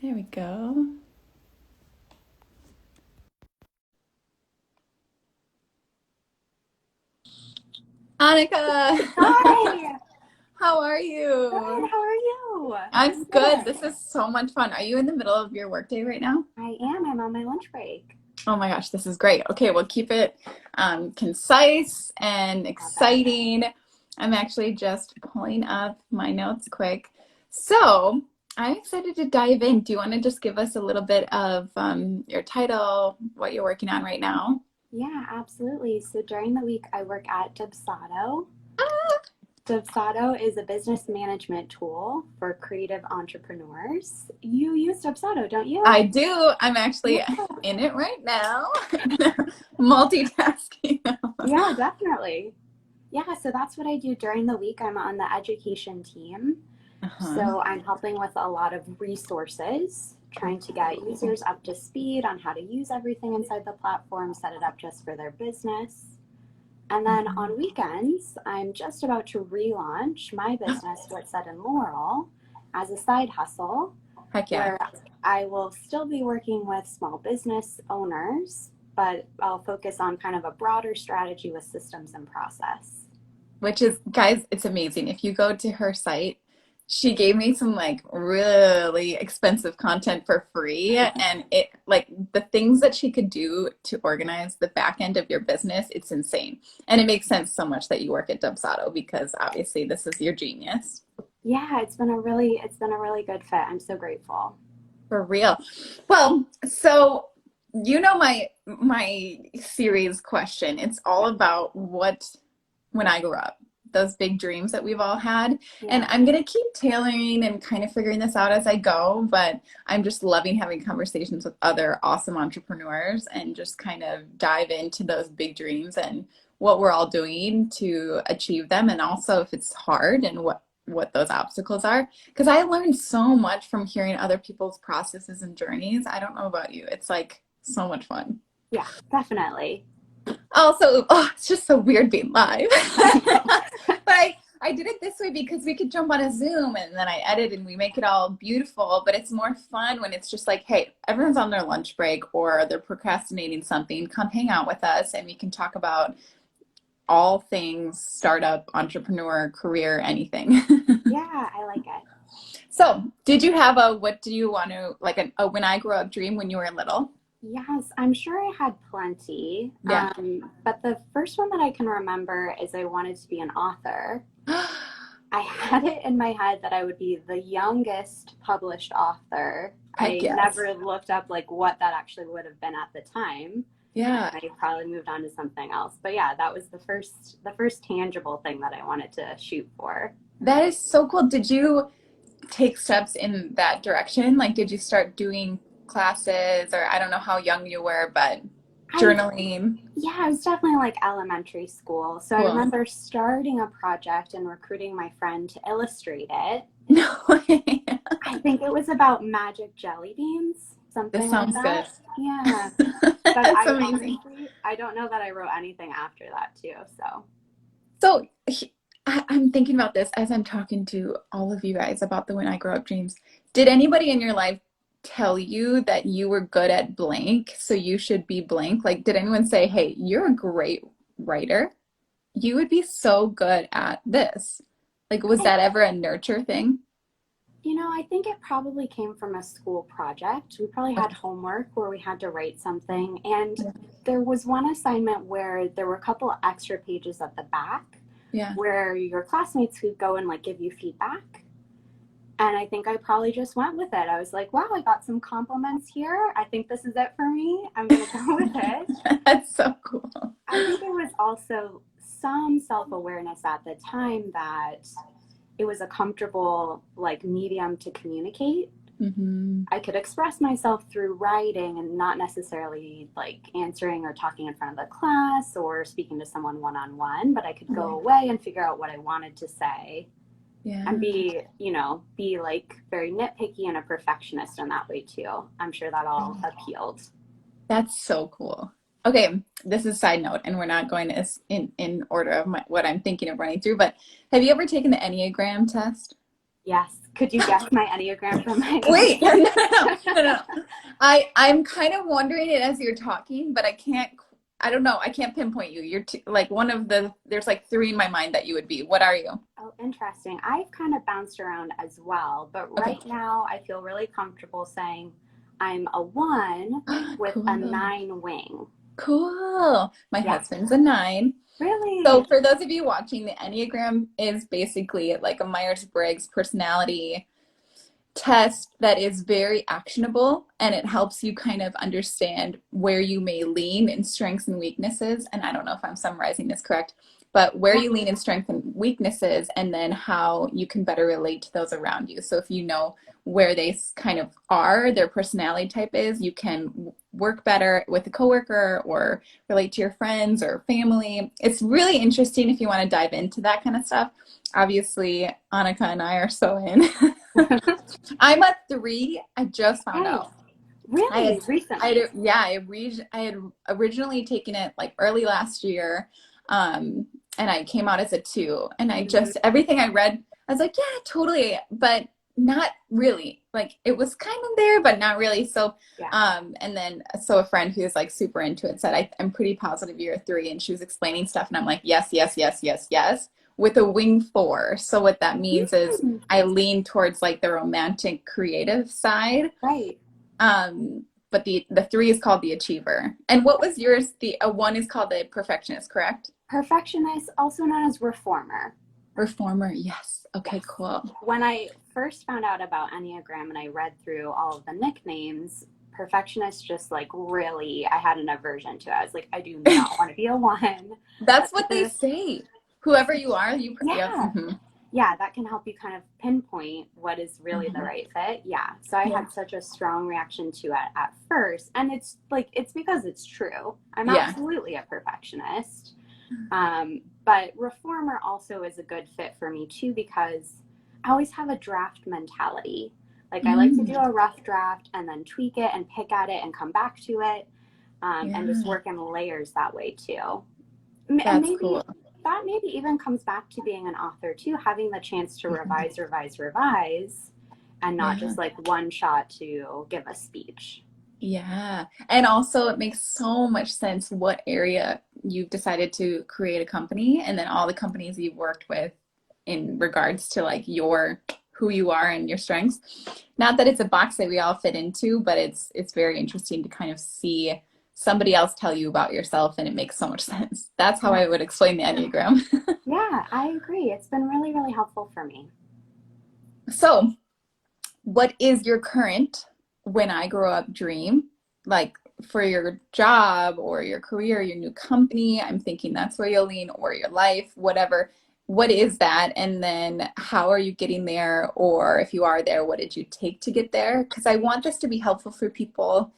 There we go. Annika, Hi, how are you? good. How are you? I'm I'm good. good. This is so much fun. Are you in the middle of your workday right now? I am. I'm on my lunch break. Oh my gosh, this is great. Okay, we'll keep it concise and Love it. exciting. I'm actually just pulling up my notes quick. So I'm excited to dive in. Do you want to just give us a little bit of your title, what you're working on right now? Yeah, absolutely. So during the week, I work at Dubsado. Dubsado is a business management tool for creative entrepreneurs. You use Dubsado, don't you? I do. I'm actually Yeah. in it right now. Multitasking. Yeah, definitely. Yeah, so that's what I do during the week. I'm on the education team. Uh-huh. So I'm helping with a lot of resources, trying to get Cool. users up to speed on how to use everything inside the platform, set it up just for their business. And then Mhm. on weekends, I'm just about to relaunch my business, What's Said in Laurel, as a side hustle, Heck yeah. where I will still be working with small business owners, but I'll focus on kind of a broader strategy with systems and process. Which is, guys, it's amazing. If you go to her site, she gave me some like really expensive content for free. And it like the things that she could do to organize the back end of your business, it's insane. And it makes sense so much that you work at Dubsado because obviously this is your genius. Yeah, it's been a really good fit. I'm so grateful. For real. Well, so you know my series question. It's all about what when I grew up, those big dreams that we've all had. And Yeah. I'm gonna keep tailoring and kind of figuring this out as I go, but I'm just loving having conversations with other awesome entrepreneurs and just kind of dive into those big dreams and what we're all doing to achieve them and also if it's hard and what those obstacles are because I learned so much from hearing other people's processes and journeys. I don't know about you. It's like so much fun. Yeah, definitely. Also, oh, it's just so weird being live. I know. But I did it this way because we could jump on a Zoom and then I edit and we make it all beautiful. But it's more fun when it's just like, hey, everyone's on their lunch break or they're procrastinating something. Come hang out with us and we can talk about all things startup, entrepreneur, career, anything. Yeah, I like it. So, did you have a what do you want to like a when I grow up dream when you were little? Yes, I'm sure I had plenty. Yeah. But the first one that I can remember is I wanted to be an author. I had it in my head that I would be the youngest published author. Heck I yes. never looked up like what that actually would have been at the time. Yeah. I probably moved on to something else. But yeah, that was the first tangible thing that I wanted to shoot for. That is so cool. Did you take steps in that direction? Like, did you start doing classes, or I don't know how young you were, but I journaling? Yeah, I was definitely like elementary school. So I Cool. remember starting a project and recruiting my friend to illustrate it. No way. I think it was about magic jelly beans, This something like sounds good. that. Yeah. But That's I amazing. honestly, I don't know that I wrote anything after that too. So So I'm thinking about this as I'm talking to all of you guys about the When I Grow Up dreams. Did anybody in your life tell you that you were good at blank, so you should be blank? Like, did anyone say, hey, you're a great writer? You would be so good at this. Like, was I, that ever a nurture thing? I think it probably came from a school project. We probably had Okay. homework where we had to write something. And Yeah. there was one assignment where there were a couple extra pages at the back Yeah. where your classmates could go and like give you feedback. And I think I probably just went with it. I was like, wow, I got some compliments here. I think this is it for me. I'm going to go with it. That's so cool. I think it was also some self awareness at the time that it was a comfortable like medium to communicate. Hmm. I could express myself through writing and not necessarily like answering or talking in front of the class or speaking to someone one on one, but I could go Right. away and figure out what I wanted to say and Yeah. be like very nitpicky and a perfectionist in that way too. I'm sure that all appealed. That's so cool. Okay, this is side note, and we're not going as in order of what I'm thinking of running through, but have you ever taken the Enneagram test? Yes. Could you guess my Enneagram from my Wait, no, name? no, no, no, no. I'm kind of wondering it as you're talking, but I don't know. I can't pinpoint you. You're like one of there's like three in my mind that you would be. What are you? Oh, interesting. I've kind of bounced around as well, but Okay. right now I feel really comfortable saying I'm a 1 with a Cool. 9 wing. Cool. My Yeah. husband's a 9. So Really? for those of you watching, the Enneagram is basically like a Myers-Briggs personality test that is very actionable, and it helps you kind of understand where you may lean in strengths and weaknesses. And I don't know if I'm summarizing this correct, but where Yeah. you lean in strengths and weaknesses, and then how you can better relate to those around you. So if you know where they kind of are, their personality type is, you can work better with a coworker or relate to your friends or family. It's really interesting if you want to dive into that kind of stuff. Obviously, Annika and I are so in. I'm a 3. I just found Nice. out. I had, Really? Recently? yeah, I had originally taken it like early last year, and I came out as a 2. And I Mhm. just, everything I read, I was like, yeah, totally, but not really. Like it was kind of there, but not really. So, Yeah. and then so a friend who's like super into it said, I'm pretty positive you're a 3, and she was explaining stuff, and I'm like, yes, yes, yes, yes, yes, with a wing 4. So what that means is Mm, I lean towards like the romantic creative side. right. But the 3 is called the achiever. And what was yours? The 1 is called the perfectionist, correct? Perfectionist, also known as reformer. Reformer, yes. Okay, Yes. cool. When I first found out about Enneagram and I read through all of the nicknames, perfectionist just like really, I had an aversion to it. I was like, I do not want to be a 1. That's That's what such they a, say. Whoever you are, yep. yeah. Hmm. Yeah, that can help you kind of pinpoint what is really the Hmm. right fit. Yeah. So I Yeah. had such a strong reaction to it at first. And it's like, it's because it's true. I'm Yeah. absolutely a perfectionist. But reformer also is a good fit for me too, because I always have a draft mentality. Like I like to do Mm, a rough draft and then tweak it and pick at it and come back to it, and just yeah, work in layers that way too. And that's maybe cool. that maybe even comes back to being an author too, having the chance to Mhm. revise, revise, revise, and not Yeah. just like one shot to give a speech. Yeah. And also, it makes so much sense what area you've decided to create a company, and then all the companies you've worked with in regards to like your who you are and your strengths. Not that it's a box that we all fit into, but it's very interesting to kind of see somebody else tell you about yourself, and it makes so much sense. That's how Yeah. I would explain the Enneagram. Yeah, I agree. It's been really, really helpful for me. So, what is your current when I grow up dream? Like for your job or your career, your new company, I'm thinking that's where you'll lean, or your life, whatever. What is that? And then how are you getting there? Or if you are there, what did you take to get there? Because I want this to be helpful for people,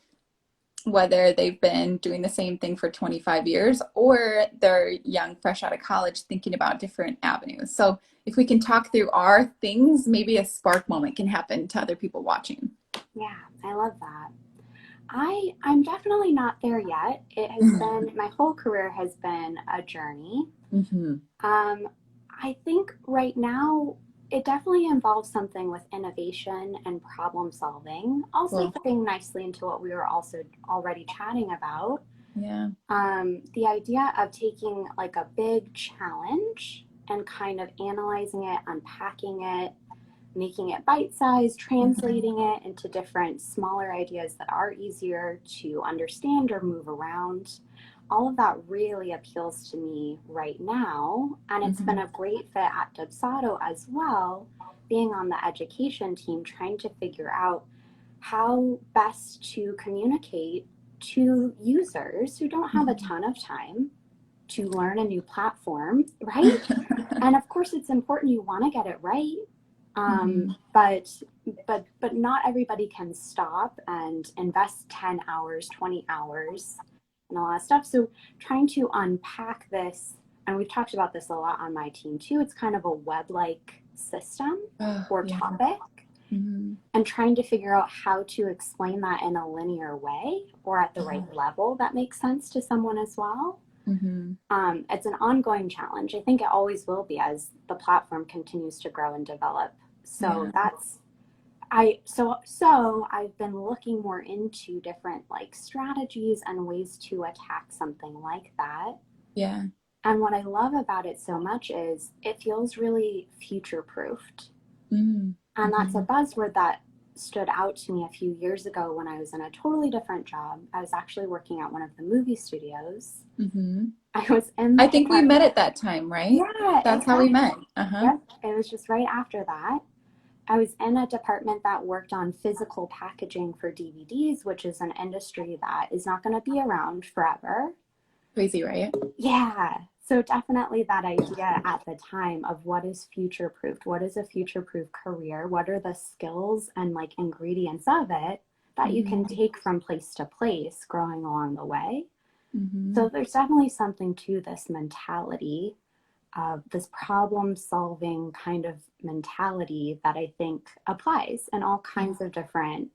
whether they've been doing the same thing for 25 years or they're young, fresh out of college, thinking about different avenues. So if we can talk through our things, maybe a spark moment can happen to other people watching. Yeah, I love that. I'm definitely not there yet. It has been my whole career has been a journey. Mm-hmm. Um, I think right now it definitely involves something with innovation and problem solving, also Cool. fitting nicely into what we were also already chatting about. Yeah. The idea of taking like a big challenge and kind of analyzing it, unpacking it, making it bite sized, Mm-hmm. translating it into different smaller ideas that are easier to understand or move around. All of that really appeals to me right now. And it's been Mm-hmm. a great fit at Dubsado as well, being on the education team, trying to figure out how best to communicate to users who don't have a Mm-hmm. ton of time to learn a new platform, right? And of course, it's important you want to get it right, Mm-hmm. but not everybody can stop and invest 10 hours, 20 hours, and a lot of stuff. So trying to unpack this, and we've talked about this a lot on my team too. It's kind of a web-like system Oh, or yeah. topic, Mm-hmm. and trying to figure out how to explain that in a linear way or at the right Yeah. level that makes sense to someone as well. Mm-hmm. It's an ongoing challenge. I think it always will be as the platform continues to grow and develop So Yeah. I've been looking more into different like strategies and ways to attack something like that. Yeah. And what I love about it so much is it feels really future proofed. Mm. And that's a Mm-hmm. buzzword that stood out to me a few years ago when I was in a totally different job. I was actually working at one of the movie studios. Mm-hmm. I was in I the think we met department. at that time, right? Yeah, That's how we exactly. met. Uh-huh. Yep. It was just right after that. I was in a department that worked on physical packaging for DVDs, which is an industry that is not going to be around forever. Crazy, right? Yeah. So definitely that idea at the time of what is future proofed, what is a future proof career, what are the skills and like ingredients of it that you can Mm-hmm. take from place to place growing along the way. Mm-hmm. So there's definitely something to this mentality of this problem solving kind of mentality that I think applies in all Yeah. kinds of different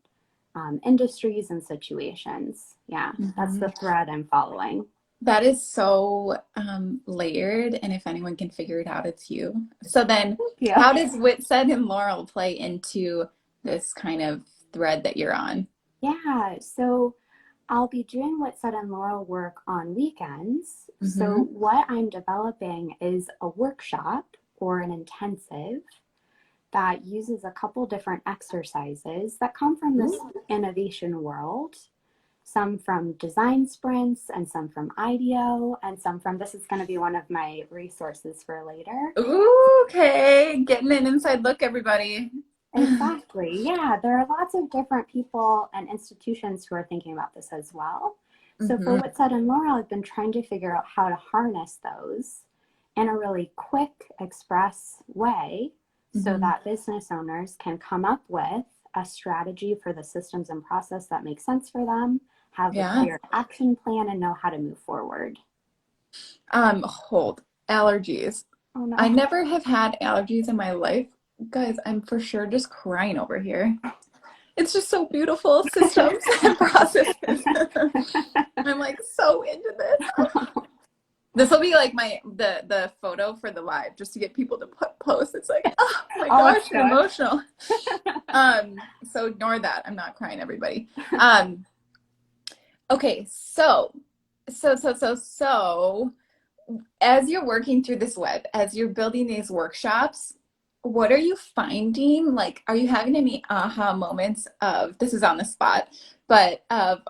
industries and situations. Yeah, that's Mm-hmm. the thread I'm following. That is so layered, and if anyone can figure it out, it's you. So then, Thank you. how does Whitsed and Laurel play into this kind of thread that you're on? Yeah, so I'll be doing what Sud and Laurel work on weekends. So, Mm-hmm. what I'm developing is a workshop or an intensive that uses a couple different exercises that come from this innovation world. Some from design sprints, and some from IDEO, and some from this is going to be one of my resources for later. Ooh, okay, getting an inside look, everybody. Exactly. Yeah, there are lots of different people and institutions who are thinking about this as well. So for Mm-hmm. What's Said and Laurel, I've been trying to figure out how to harness those in a really quick, express way so Mm-hmm. that business owners can come up with a strategy for the systems and process that makes sense for them, have a Yeah. clear action plan, and know how to move forward. Hold. Allergies. Oh I no. never have had allergies in my life. Guys, I'm for sure just crying over here. It's just so beautiful, systems and processes. I'm like so into this. This will be like the photo for the live, just to get people to post. It's like, oh my Oh, let's gosh, do I'm emotional. So ignore that. I'm not crying, everybody. it. Okay, so as you're working through this web, as you're building these workshops, what are you finding? Like, are you having any aha moments of, this is on the spot, but of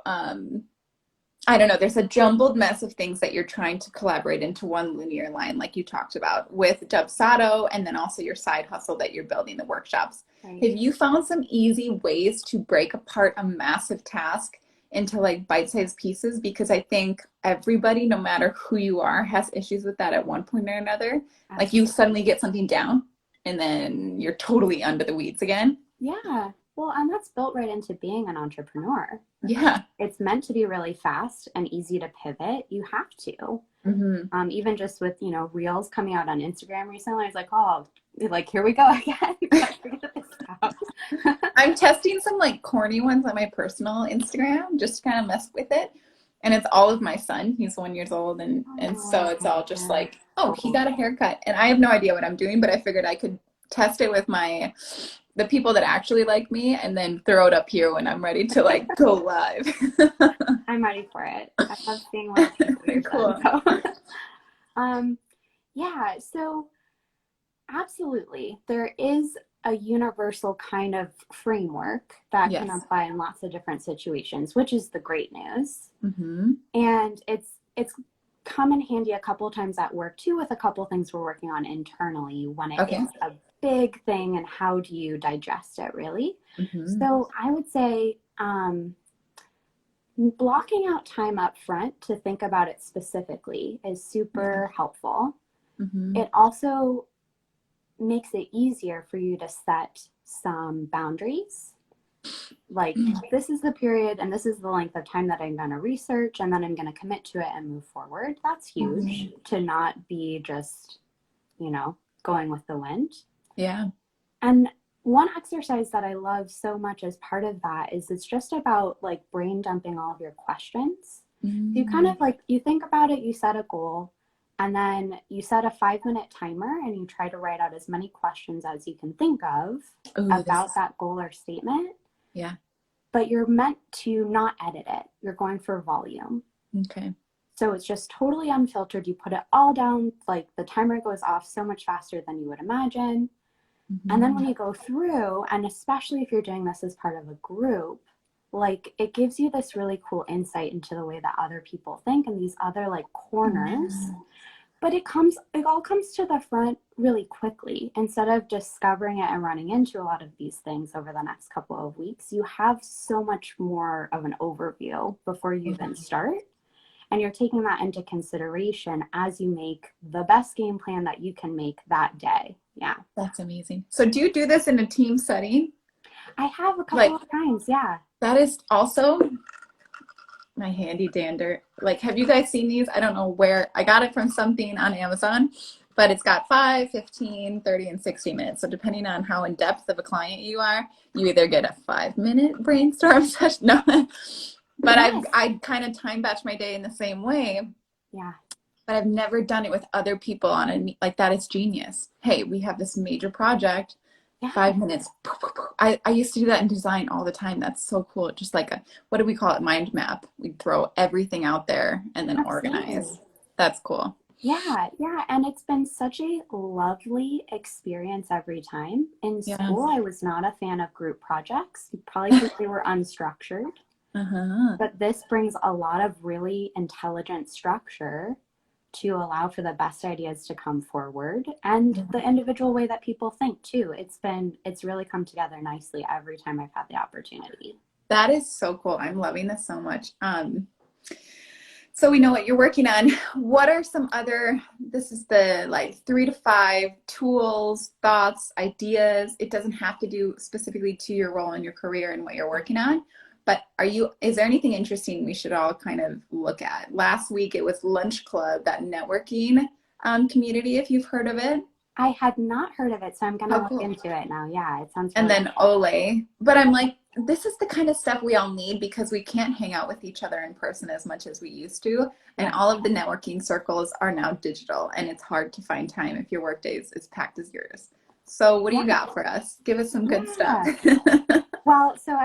I don't know, there's a jumbled mess of things that you're trying to collaborate into one linear line, like you talked about with Dubsado, and then also your side hustle that you're building the workshops. Right. Have you found some easy ways to break apart a massive task into like bite-sized pieces? Because I think everybody, no matter who you are, has issues with that at one point or another. Like you Absolutely. suddenly get something down and then you're totally under the weeds again. Yeah. Well, and that's built right into being an entrepreneur. Yeah. It's meant to be really fast and easy to pivot. You have to. Mm-hmm. Even just with, reels coming out on Instagram recently, I was like, oh, like, here we go again. Let's figure this out. I'm testing some like corny ones on my personal Instagram just to kind of mess with it. And it's all of my son. He's 1 year old, and so Oh, it's all just yeah. like, oh, he got a haircut. And I have no idea what I'm doing, but I figured I could test it with the people that actually like me and then throw it up here when I'm ready to like go live. I'm ready for it. I love seeing little pieces of your son. Cool. So, um, yeah. So absolutely. There is a universal kind of framework that can Yes. apply in lots of different situations, which is the great news. Mm-hmm. And it's come in handy a couple times at work too with a couple things we're working on internally when it Okay. is a big thing and how do you digest it really. Mm-hmm. So I would say blocking out time up front to think about it specifically is Yeah. super helpful. Mm-hmm. It also makes it easier for you to set some boundaries. Like, this is the period and this is the length of time that I'm going to research and then I'm going to commit to it and move forward. That's huge Mm-hmm. to not be just, going with the wind. Yeah. And one exercise that I love so much as part of that is it's just about like brain dumping all of your questions. You kind Mm-hmm. of like, you think about it, you set a goal, And then you set a 5-minute timer and you try to write out as many questions as you can think of Ooh, about that goal or statement. yeah. But you're meant to not edit it. You're going for volume. Okay. So it's just totally unfiltered. You put it all down, like the timer goes off so much faster than you would imagine. And then when you go through, and especially if you're doing this as part of a group, like it gives you this really cool insight into the way that other people think and these other like corners. But it all comes to the front really quickly. Instead of discovering it and running into a lot of these things over the next couple of weeks, you have so much more of an overview before you even start. And you're taking that into consideration as you make the best game plan that you can make that day. Yeah. That's amazing. So do you do this in a team setting? I have a couple of times. Yeah. That is also my handy dander. Like, have you guys seen these? I don't know where. I got it from something on Amazon, but it's got 5, 15, 30, and 60 minutes. So depending on how in depth of a client you are, you either get a 5-minute brainstorm session. No, but Yes. I kind of time batch my day in the same way. Yeah. But I've never done it with other people on it. Like, that is genius. Hey, we have this major project. Yeah. 5 minutes. I used to do that in design all the time. That's so cool. Just like what do we call it? Mind map. We'd throw everything out there and then organize. That's cool. Yeah, yeah. And it's been such a lovely experience every time. In school, I was not a fan of group projects. Probably because they were unstructured. But this brings a lot of really intelligent structure to allow for the best ideas to come forward and the individual way that people think too. It's really come together nicely every time I've had the opportunity. That is so cool. I'm loving this so much. So we know what you're working on. What are some other, this is the like 3 to 5 tools, thoughts, ideas. It doesn't have to do specifically to your role in your career and what you're working on. But is there anything interesting we should all kind of look at? Last week it was Lunch Club, that networking community, if you've heard of it. I had not heard of it, so I'm going to look into it now. Yeah, it sounds really And then Ole. But I'm like, this is the kind of stuff we all need because we can't hang out with each other in person as much as we used to. And all of the networking circles are now digital, and it's hard to find time if your work days is packed as yours. So what do you got for us? Give us some good stuff. Well, so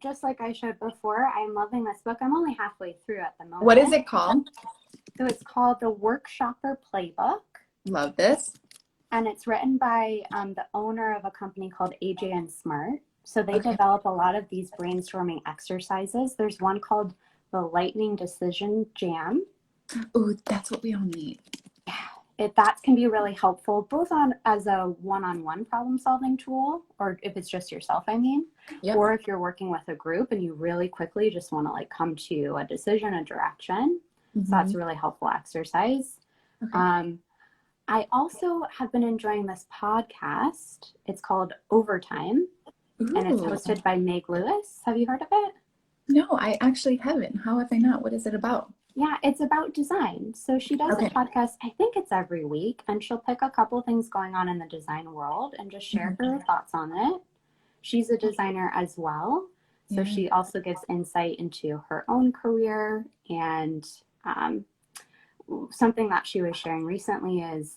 just like I showed before, I'm loving this book. I'm only halfway through at the moment. What is it called? So it's called The Workshopper Playbook. Love this. And it's written by the owner of a company called AJ and Smart. So they develop a lot of these brainstorming exercises. There's one called the Lightning Decision Jam. Ooh, that's what we all need. Yeah, that can be really helpful, both as a one-on-one problem-solving tool, or if it's just yourself, I mean, or if you're working with a group and you really quickly just want to like come to a decision, a direction. So that's a really helpful exercise. I also have been enjoying this podcast. It's called Overtime, and it's hosted by Meg Lewis. Have you heard of it? No, I actually haven't. How have I not? What is it about? Yeah, it's about design. So she does a podcast, I think it's every week, and she'll pick a couple things going on in the design world and just share her thoughts on it. She's a designer as well. So she also gives insight into her own career. And something that she was sharing recently is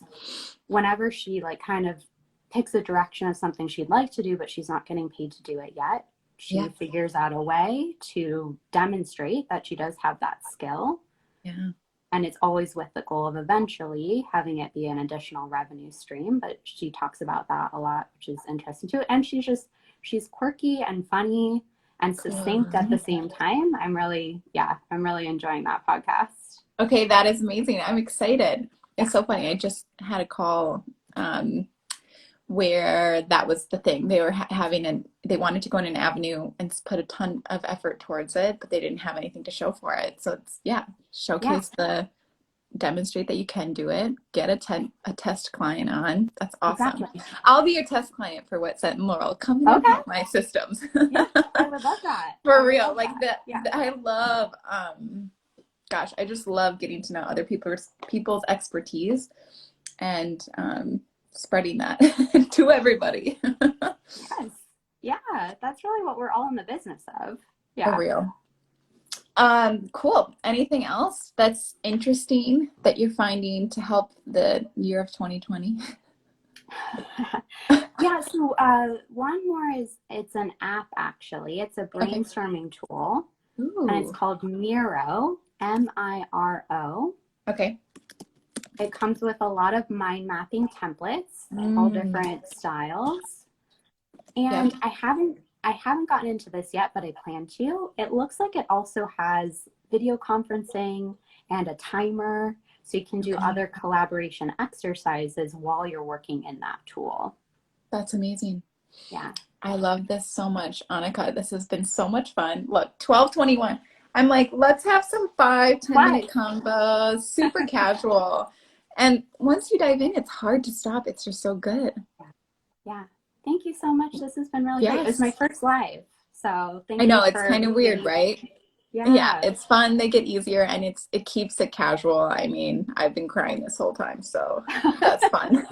whenever she like kind of picks a direction of something she'd like to do, but she's not getting paid to do it yet, she figures out a way to demonstrate that she does have that skill. Yeah. And it's always with the goal of eventually having it be an additional revenue stream. But she talks about that a lot, which is interesting too. And she's quirky and funny and succinct at the same time. I'm really enjoying that podcast. Okay, that is amazing. I'm excited. It's so funny. I just had a call where that was the thing. They were they wanted to go in an avenue and put a ton of effort towards it, but they didn't have anything to show for it. So it's, showcase demonstrate that you can do it, get a test client on. That's awesome. Exactly. I'll be your test client for Wet Set and Laurel. Come and help my systems. Yeah, I would love that. For real. Like that. I love, I just love getting to know other people's expertise and spreading that to everybody. Yes. Yeah, that's really what we're all in the business of. Yeah. For real. Cool. Anything else that's interesting that you're finding to help the year of 2020? Yeah, so one more is it's an app actually. It's a Okay. brainstorming tool and it's Ooh. called Miro, Miro. Okay. It comes with a lot of mind mapping templates, all Mm. different styles. Yep. And I haven't gotten into this yet, but I plan to. It looks like it also has video conferencing and a timer, so you can do Okay. other collaboration exercises while you're working in that tool. That's amazing. Yeah. I love this so much, Annika. This has been so much fun. Look, 12:21. I'm like, let's have some 5-10 minute Why? combos, super casual. And once you dive in, it's hard to stop. It's just so good. Yeah. Thank you so much. This has been really great. It was my Yes. first live. So I thank know you it's for kind of weird, leading. right? Yeah, Yeah. it's fun. They get easier and it keeps it casual. I mean, I've been crying this whole time, so that's fun.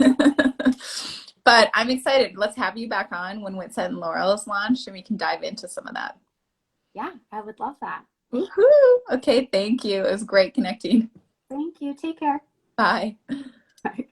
But I'm excited. Let's have you back on when Witset and Laurel is launched and we can dive into some of that. Yeah, I would love that. Woohoo! Okay, thank you. It was great connecting. Thank you. Take care. Bye. Bye.